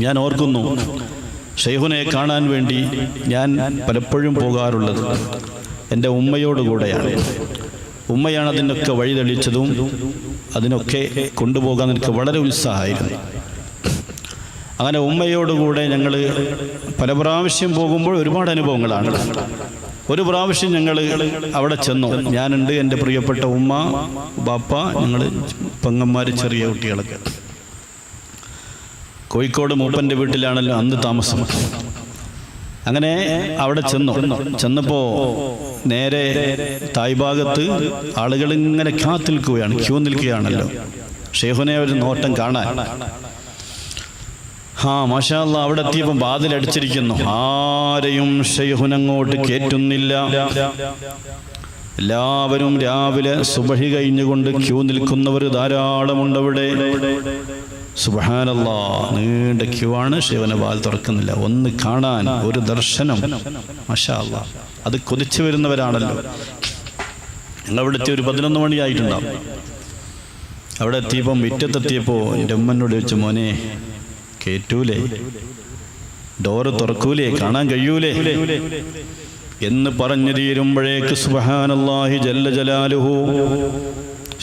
ഞാൻ ഓർക്കുന്നു, ഷെയ്ഖുനെ കാണാൻ വേണ്ടി ഞാൻ പലപ്പോഴും പോകാറുള്ളത് എൻ്റെ ഉമ്മയോടുകൂടെയാണ്. ഉമ്മയാണ് അതിനൊക്കെ വഴി തെളിച്ചതും അതിനൊക്കെ കൊണ്ടുപോകാൻ എനിക്ക് വളരെ ഉത്സാഹമായിരുന്നു. അങ്ങനെ ഉമ്മയോടുകൂടെ ഞങ്ങൾ പല പ്രാവശ്യം പോകുമ്പോൾ ഒരുപാട് അനുഭവങ്ങളാണ്. ഒരു പ്രാവശ്യം ഞങ്ങൾ അവിടെ ചെന്നു. ഞാനുണ്ട്, എൻ്റെ പ്രിയപ്പെട്ട ഉമ്മ, ബാപ്പ, ഞങ്ങൾ പെങ്ങന്മാർ, ചെറിയ കുട്ടികളൊക്കെ. കോഴിക്കോട് മൂപ്പൻ്റെ വീട്ടിലാണല്ലോ അന്ന് താമസം. അങ്ങനെ അവിടെ ചെന്നപ്പോൾ നേരെ തായ്ഭാഗത്ത് ആളുകൾ ഇങ്ങനെ ക്യൂ നിൽക്കുകയാണല്ലോ ഷെയ്ഖുനെ ഒരു നോട്ടം കാണാൻ. മാഷാ അല്ലാഹ്, അവിടെ എത്തിയപ്പോൾ വാതിലടിച്ചിരിക്കുന്നു. ആരെയും ഷെയ്ഖുനങ്ങോട്ട് കയറ്റുന്നില്ല. എല്ലാവരും രാവിലെ സുബഹി കഴിഞ്ഞുകൊണ്ട് ക്യൂ നിൽക്കുന്നവർ ധാരാളമുണ്ട് അവിടെ. സുബ്ഹാനല്ലാഹ്, നീണ്ട ക്യൂ ആണ്. ഷെയ്ഖുനെ വാൽ തുറക്കുന്നില്ല. ഒന്ന് കാണാൻ, ഒരു ദർശനം. മാഷാ അല്ലാഹ്, അത് കൊതിച്ചു വരുന്നവരാണല്ലോ. ഞങ്ങളവിടെ എത്തിയ ഒരു 11 മണിയായിട്ടുണ്ടാവും. അവിടെ എത്തിയപ്പോൾ മുറ്റത്തെത്തിയപ്പോൾ എൻ്റെ ഉമ്മനോട് ചോദിച്ചു, മോനെ കേറ്റൂലേ, ഡോറ് തുറക്കൂലേ, കാണാൻ കഴിയൂലേ എന്ന് പറഞ്ഞു തീരുമ്പോഴേക്ക് സുബ്ഹാനല്ലാഹി ജല്ല ജലാലുഹു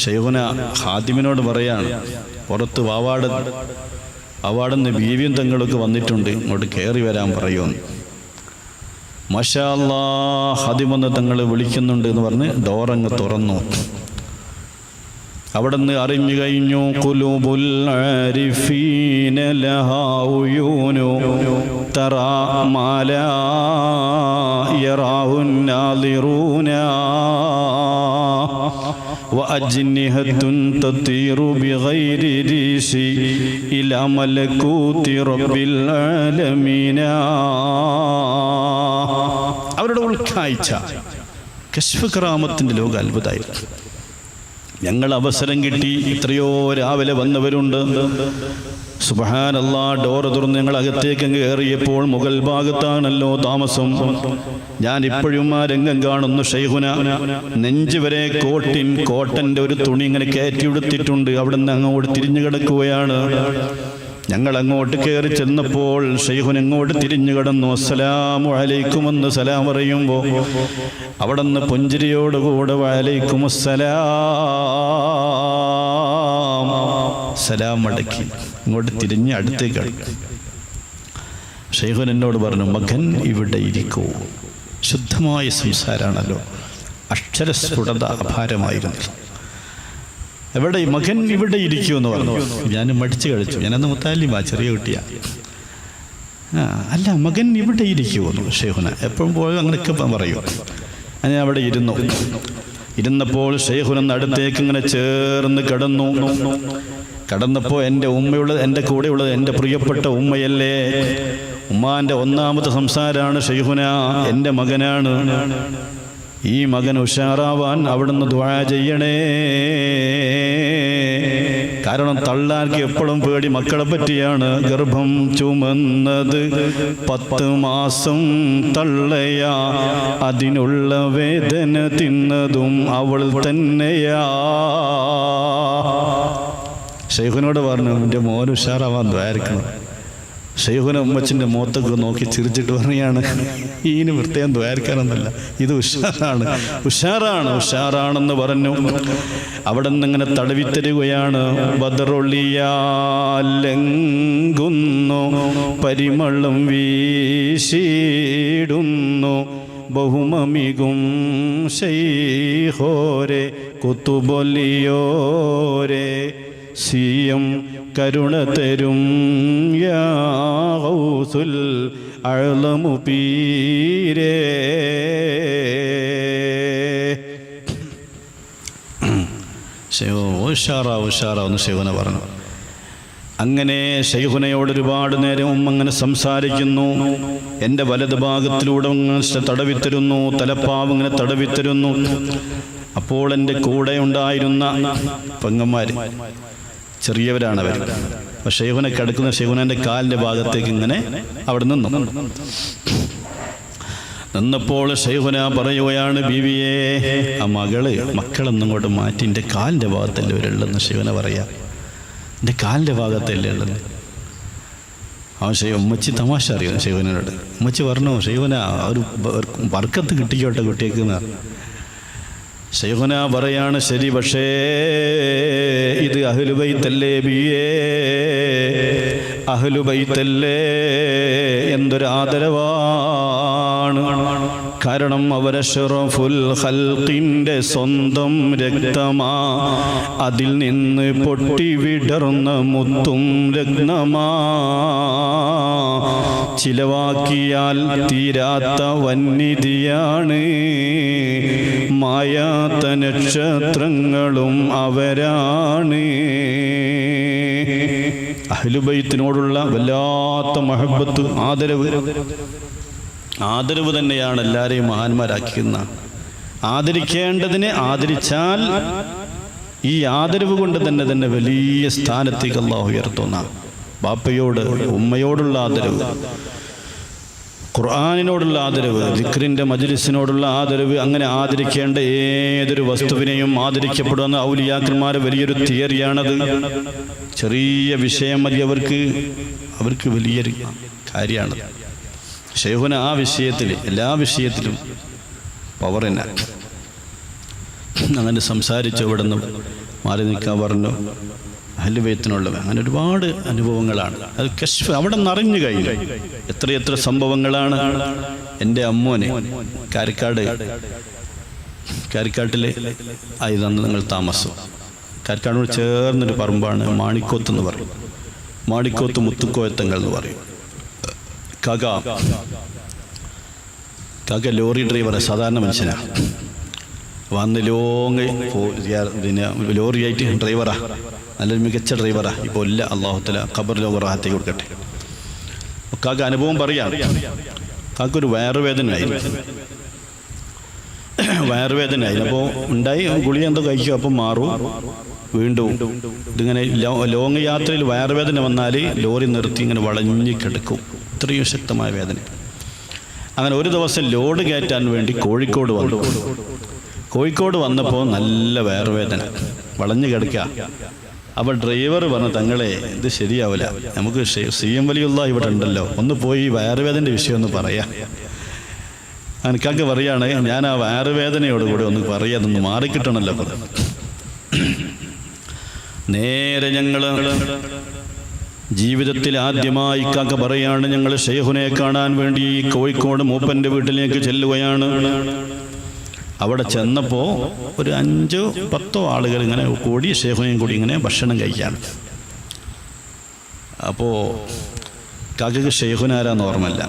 ഷെയ്ഖുന ഖാദിമിനോട് പറയാണ്, പുറത്ത് വാവാടുന്ന ബീവിയും തങ്ങളൊക്കെ വന്നിട്ടുണ്ട്, ഇങ്ങോട്ട് കയറി വരാൻ പറയുമെന്ന്. മാഷാ അല്ലാഹ്, ഖാദിമെന്ന് തങ്ങൾ വിളിക്കുന്നുണ്ട് എന്ന് പറഞ്ഞ് ഡോറങ്ങ് തുറന്നു. അവിടെ നിന്ന് അറിഞ്ഞു കഴിഞ്ഞു, ഖുലൂബുൽ ആരിഫീന ലഹാ ഉയൂനു തറാ മാ ലാ യറാഹുൻ നാളിറൂന വഅജ്നിഹത്തുൻ തതീറു ബിഗൈരി രീശി ഇലാ മലകൂതി റബ്ബിൽ ആലമീന. അവരുടെ ഉൾക്കാഴ്ച കശ്ഫ് കറാമത്തിൻ്റെ ലോക അത്ഭുതമായിരുന്നു. ഞങ്ങൾ അവസരം കിട്ടി, എത്രയോ രാവിലെ വന്നവരുണ്ട്. സുബ്ഹാനല്ലാഹ്, ഡോറ് തുറന്ന് ഞങ്ങൾ അകത്തേക്ക് കയറിയപ്പോൾ മുകൾ ഭാഗത്താണല്ലോ താമസം. ഞാൻ ഇപ്പോഴും ആ രംഗം കാണുന്നു. ഷെയ്ഖുന നെഞ്ച് വരെ കോട്ടൻ്റെ ഒരു തുണി ഇങ്ങനെ കയറ്റി ഉടുത്തിട്ടുണ്ട്. അവിടെ നിന്ന് അങ്ങോട്ട് തിരിഞ്ഞു കിടക്കുകയാണ്. ഞങ്ങൾ അങ്ങോട്ട് കയറി ചെന്നപ്പോൾ ഷെയ്ഖുൻ അങ്ങോട്ട് തിരിഞ്ഞു കിടന്നു. അസ്സലാമു അലൈക്കും എന്ന് സലാം പറയുമ്പോൾ അവിടെ നിന്ന് പുഞ്ചിരിയോടുകൂടെ വഅലൈക്കും സലാം മടക്കി ഇങ്ങോട്ട് തിരിഞ്ഞ് അടുത്തേക്ക് കിടക്കും. ഷെയ്ഖുൻ എന്നോട് പറഞ്ഞു, മകൻ ഇവിടെ ഇരിക്കൂ. ശുദ്ധമായ സംസാരമാണല്ലോ, അക്ഷരസ്ഫുടത അപാരമായിരുന്നു. എവിടെ മകൻ ഇവിടെ ഇരിക്കുമെന്ന് പറഞ്ഞു. ഞാൻ മടിച്ചു കഴിച്ചു. ഞാനന്ന് മുത്താലിമാ, ചെറിയ കുട്ടിയാണ്. അല്ല, മകൻ ഇവിടെ ഇരിക്കുമെന്നു ഷെയ്ഖുന എപ്പോഴും പോയി അങ്ങനെയൊക്കെ പറയൂ. ഞാൻ അവിടെ ഇരുന്നപ്പോൾ ഷെയ്ഖുന അടുത്തേക്ക് ഇങ്ങനെ ചേർന്ന് കടന്നപ്പോൾ എൻ്റെ കൂടെയുള്ളത് എൻ്റെ പ്രിയപ്പെട്ട ഉമ്മയല്ലേ. ഉമ്മാൻ്റെ ഒന്നാമത്തെ സംസാരമാണ് ഷെയ്ഖുന, എൻ്റെ മകനാണ്. ഈ മകൻ ഉഷാറാവാൻ അവിടുന്ന് ദുആ ചെയ്യണേ. കാരണം തള്ളാർക്ക് എപ്പോഴും പേടി മക്കളെ പറ്റിയാണ്. ഗർഭം ചുമന്നത് 10 മാസം തള്ളയാ, അതിനുള്ള വേദന തിന്നതും അവൾ തന്നെയാ. ഷെയ്ഖുനോട് പറഞ്ഞു, എൻ്റെ മോൻ ഉഷാറാവാൻ ദ്വാരിക്കണം. ഷെയ്ഖുന ഉമ്മച്ചിൻ്റെ മുഖത്തൊക്കെ നോക്കി ചിരിച്ചിട്ട് പറയുകയാണ്, ഈന് പ്രത്യേകം ദ്വാരിക്കാനൊന്നുമല്ല, ഇത് ഉഷാറാണെന്ന് പറഞ്ഞു. അവിടെ നിന്ന് ഇങ്ങനെ തടവിത്തരുകയാണ്. ബദറൊളിയാലെങ്കുന്നു പരിമളം വീശിടുന്നു ബഹുമമികും ശൈഖോരെ കുത്തുബൊലിയോരെ സിയം കരുണ തരും യാ ഗൗസുൽ അഅ്ലമു പീരേ. ഉഷാറാവുന്ന് ഷെയ്ഖുന പറഞ്ഞു. അങ്ങനെ ഷെയ്ഖുനയോട് ഒരുപാട് നേരം അങ്ങനെ സംസാരിക്കുന്നു. എൻ്റെ വലത് ഭാഗത്തിലൂടെ തടവിത്തരുന്നു, തലപ്പാവ് ഇങ്ങനെ തടവിത്തരുന്നു. അപ്പോൾ എൻ്റെ കൂടെ ഉണ്ടായിരുന്ന പെങ്ങന്മാർ, ചെറിയവരാണവർ. അപ്പോൾ ഷെയ്ഖുന കിടക്കുന്ന ഷെയ്ഖുനൻ്റെ കാലിൻ്റെ ഭാഗത്തേക്ക് ഇങ്ങനെ അവിടെ നിന്നപ്പോൾ ഷെയ്ഖുന പറയുകയാണ്, ബീവിയെ, ആ മക്കളൊന്നും ഇങ്ങോട്ട് മാറ്റി എൻ്റെ കാലിൻ്റെ ഭാഗത്തല്ലേ ഉള്ളെന്ന് ഷെയ്ഖുന പറയാം. എൻ്റെ കാലിൻ്റെ ഭാഗത്തല്ലേ ഉള്ളത്. അവൻ ഉമ്മച്ചി തമാശ അറിയാം ഷെയ്ഖുനോട്. ഉമ്മച്ചി പറഞ്ഞു, ഷെയ്ഖുന ഒരു ബർക്കത്ത് കിട്ടിക്കോട്ടെ കുട്ടിയേക്ക് എന്ന്. ഷെയ്ഖുന പറയാണ്, ശരി, പക്ഷേ ഇത് അഹ്ലു ബൈത്തല്ലേ ബിയേ, അഹ്ലു ബൈത്തല്ലേ, എന്തൊരു ആദരവാണ്. കാരണം അവരഷ്റഫുൽ ഖൽഖിൻ്റെ സ്വന്തം രക്തമാ, അതിൽ നിന്ന് പൊട്ടി വിടർന്ന മുത്തും രത്നമാ, ചിലവാക്കിയാൽ തീരാത്ത വന്നിധിയാണ്, മായാത്ത നക്ഷത്രങ്ങളും അവരാണ്. അഹ്ലുബൈത്തിനോടുള്ള വല്ലാത്ത മഹബത്ത്, ആദരവ് തന്നെയാണ് എല്ലാവരെയും മഹാന്മാരാക്കുന്ന. ആദരിക്കേണ്ടതിനെ ആദരിച്ചാൽ ഈ ആദരവ് കൊണ്ട് തന്നെ വലിയ സ്ഥാനത്തേക്ക് അല്ലാഹു ഉയർത്തുന്ന. ബാപ്പയോട് ഉമ്മയോടുള്ള ആദരവ്, ഖുർആനിനോടുള്ള ആദരവ്, ദിക്റിൻ്റെ മജ്ലിസിനോടുള്ള ആദരവ്, അങ്ങനെ ആദരിക്കേണ്ട ഏതൊരു വസ്തുവിനെയും ആദരിക്കപ്പെടുന്ന ഔലിയാക്കന്മാരെ വലിയൊരു തിയറിയാണത്. ചെറിയ വിഷയം മതി അവർക്ക് വലിയൊരു കാര്യമാണ്. ഷെയ്ഖുന ആ വിഷയത്തിൽ, എല്ലാ വിഷയത്തിലും പവർ തന്നെ. അങ്ങനെ സംസാരിച്ചു, ഇവിടെ നിന്ന് മാറി നിൽക്കാൻ പറഞ്ഞു. അഹ്ലുബൈത്തിനുള്ളത് അങ്ങനെ ഒരുപാട് അനുഭവങ്ങളാണ്. അത് കശ്ഫ് അവിടെ നിറഞ്ഞു കഴിഞ്ഞു. എത്രയെത്ര സംഭവങ്ങളാണ്. എൻ്റെ അമ്മോനെ കാരിക്കാട്ടിലെ ആയതാണ് നിങ്ങൾ താമസം. കാരിക്കാടിനോട് ചേർന്നൊരു പറമ്പാണ് മാണിക്കോത്ത് എന്ന് പറയും. മാണിക്കോത്ത് മുത്തുക്കോയത്തങ്ങൾ എന്ന് പറയും. കാക്ക ലോറി ഡ്രൈവറെ, സാധാരണ മനുഷ്യനാണ്. വന്ന് ലോങ് ലോറിയായിട്ട് ഡ്രൈവറാ, നല്ലൊരു മികച്ച ഡ്രൈവറാ. ഇപ്പോൾ ഇല്ല, അല്ലാഹു തആല ഖബറിലോ റാഹത്തേക്ക് കൊടുക്കട്ടെ. കാക്ക അനുഭവം പറയാം. കാക്കൊരു വയറുവേദനയായി. അപ്പോൾ ഉണ്ടായി ഗുളിക എന്തോ കഴിക്കും, അപ്പം മാറും, വീണ്ടും ഇതിങ്ങനെ ലോങ് യാത്രയിൽ വയറുവേദന വന്നാൽ ലോറി നിർത്തി ഇങ്ങനെ വളഞ്ഞു കിടക്കും. ഇത്രയും ശക്തമായ വേദന. അങ്ങനെ ഒരു ദിവസം ലോഡ് കയറ്റാൻ വേണ്ടി കോഴിക്കോട് വന്നപ്പോൾ നല്ല വയറുവേദന, വളഞ്ഞു കിടക്കുക. അപ്പോൾ ഡ്രൈവർ പറഞ്ഞു, തങ്ങളെ ഇത് ശരിയാവില്ല, നമുക്ക് CM വലിയുള്ള ഇവിടെ ഉണ്ടല്ലോ, ഒന്ന് പോയി വയറുവേദൻ്റെ വിഷയം ഒന്ന് പറയാം. എനിക്കൊക്കെ പറയാണ്, ഞാൻ ആ വയറുവേദനയോടുകൂടി ഒന്ന് പറയാം, അതൊന്ന് മാറിക്കിട്ടണമല്ലോ. നേരെ ഞങ്ങൾ ജീവിതത്തിൽ ആദ്യമായി കാക്ക പറയാണ്, ഞങ്ങൾ ഷെയ്ഖുനെ കാണാൻ വേണ്ടി കോഴിക്കോട് മൂപ്പൻ്റെ വീട്ടിലേക്ക് ചെല്ലുകയാണ്. അവിടെ ചെന്നപ്പോൾ ഒരു 5-10 ആളുകൾ ഇങ്ങനെ കൂടി ഷെയ്ഖുനെയും കൂടി ഇങ്ങനെ ഭക്ഷണം കഴിക്കുകയാണ്. അപ്പോൾ കാക്കയ്ക്ക് ഷെയ്ഖുനാരാന്ന് ഓർമ്മയില്ല.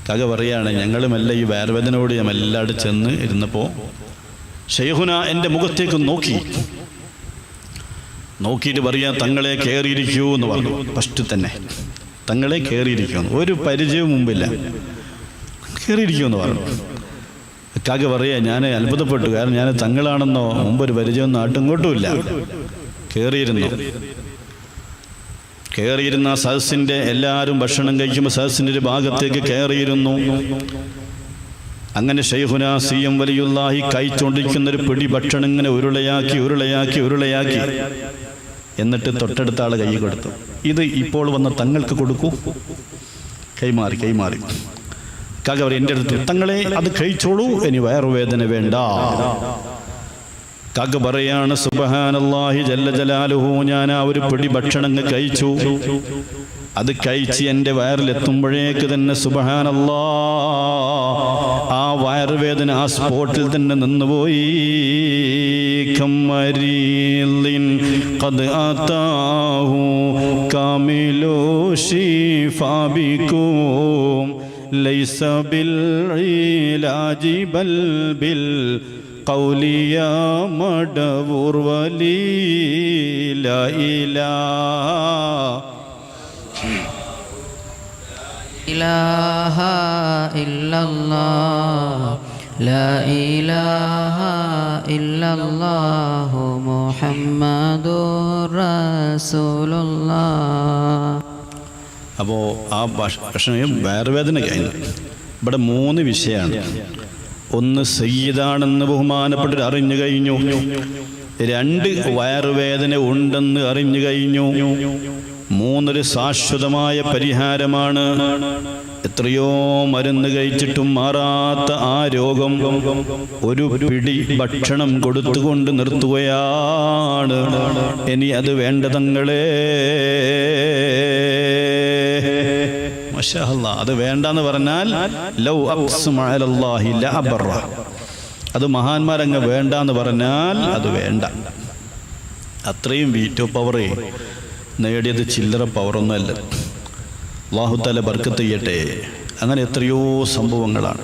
കാക്ക പറയാണ്, ഞങ്ങളുമെല്ലാം ഈ വയറുവേദനയോട് ഞാൻ എല്ലാവരും ചെന്ന് ഇരുന്നപ്പോൾ ഷെയ്ഖുന എൻ്റെ മുഖത്തേക്ക് നോക്കിയിട്ട് പറയാം, തങ്ങളെ കയറിയിരിക്കൂ എന്ന് പറഞ്ഞു. ഫസ്റ്റ് തന്നെ തങ്ങളെ കയറിയിരിക്കുമെന്ന്, ഒരു പരിചയവും മുമ്പില്ല, കയറിയിരിക്കുമെന്ന് പറഞ്ഞു. കാക്ക പറയാ, ഞാൻ അത്ഭുതപ്പെട്ടു. കാരണം ഞാൻ തങ്ങളാണെന്നോ മുമ്പൊരു പരിചയമൊന്നും ആട്ടുംകൊട്ടുമില്ല. കയറിയിരുന്ന സദസ്സിൻ്റെ എല്ലാവരും ഭക്ഷണം കഴിക്കുമ്പോൾ സദസ്സിൻ്റെ ഒരു ഭാഗത്തേക്ക് കയറിയിരുന്നു. അങ്ങനെ ഷെയ്ഖുന CM വലിയുള്ളാഹി കഴിച്ചുകൊണ്ടിരിക്കുന്നൊരു പിടി ഭക്ഷണം ഇങ്ങനെ ഉരുളയാക്കി എന്നിട്ട് തൊട്ടടുത്ത ആൾ കൈ കൊടുത്തു. ഇത് ഇപ്പോൾ വന്ന തങ്ങൾക്ക് കൊടുക്കൂ. കൈമാറി കാക്ക പറയും, എൻ്റെ അടുത്ത് തങ്ങളെ അത് കഴിച്ചോളൂ, ഇനി വയറുവേദന വേണ്ട. കാക്ക പറയാണ്, സുബ്ഹാനല്ലാഹി ജല്ല ജലാലുഹു, ഞാൻ ആ ഒരു പിടി ഭക്ഷണം കഴിച്ചു. അത് കഴിച്ച് എൻ്റെ വയറിലെത്തുമ്പോഴേക്ക് തന്നെ സുബ്ഹാനല്ലാഹ്, ആ വയറുവേദന ആ സ്പോട്ടിൽ തന്നെ നിന്നുപോയി. കമരീലിൻ ഖദ് ആതാഹു കാമിലു ശിഫാ ബികും ലൈസ ബിൽ ഇലാജി ബൽ ബിൽ ഖൗലി യാ മഡവൂർ വലി ലാ ഇലാഹ ഇല്ലല്ലാഹ് ലാ ഇലാഹ ഇല്ലല്ലാഹു മുഹമ്മദുർ റസൂലുള്ളാഹ്. അപ്പോൾ ആ ഭക്ഷണം വയറുവേദന കഴിഞ്ഞു. ഇവിടെ 3 വിഷയമാണ്. ഒന്ന്, സയ്യിദാണെന്ന് ബഹുമാനപ്പെട്ടവർ അറിഞ്ഞു കഴിഞ്ഞു. 2, വയറുവേദന ഉണ്ടെന്ന് അറിഞ്ഞു കഴിഞ്ഞു. മൂന്നൊരു ശാശ്വതമായ പരിഹാരമാണ്. എത്രയോ മരുന്ന് കഴിച്ചിട്ടും മാറാത്ത ആ രോഗം ഒരു പിടി ഭക്ഷണം കൊടുത്തുകൊണ്ട് നിർത്തുകയാണ്. ഇനി അത് വേണ്ട തങ്ങളെ, മാഷാ അല്ലാഹ്, അത് വേണ്ടെന്ന് പറഞ്ഞാൽ ലൗ അഖ്സമ അലല്ലാഹി ലഅബറ, അത് മഹാന്മാരങ്ങ് വേണ്ടെന്ന് പറഞ്ഞാൽ അത് വേണ്ട. അത്രയും വീറ്റോ പവർ നേടിയത് ചില്ലറ പവറൊന്നുമല്ല. അല്ലാഹു തആല ബർക്കത്ത് ചെയ്യട്ടെ. അങ്ങനെ എത്രയോ സംഭവങ്ങളാണ്.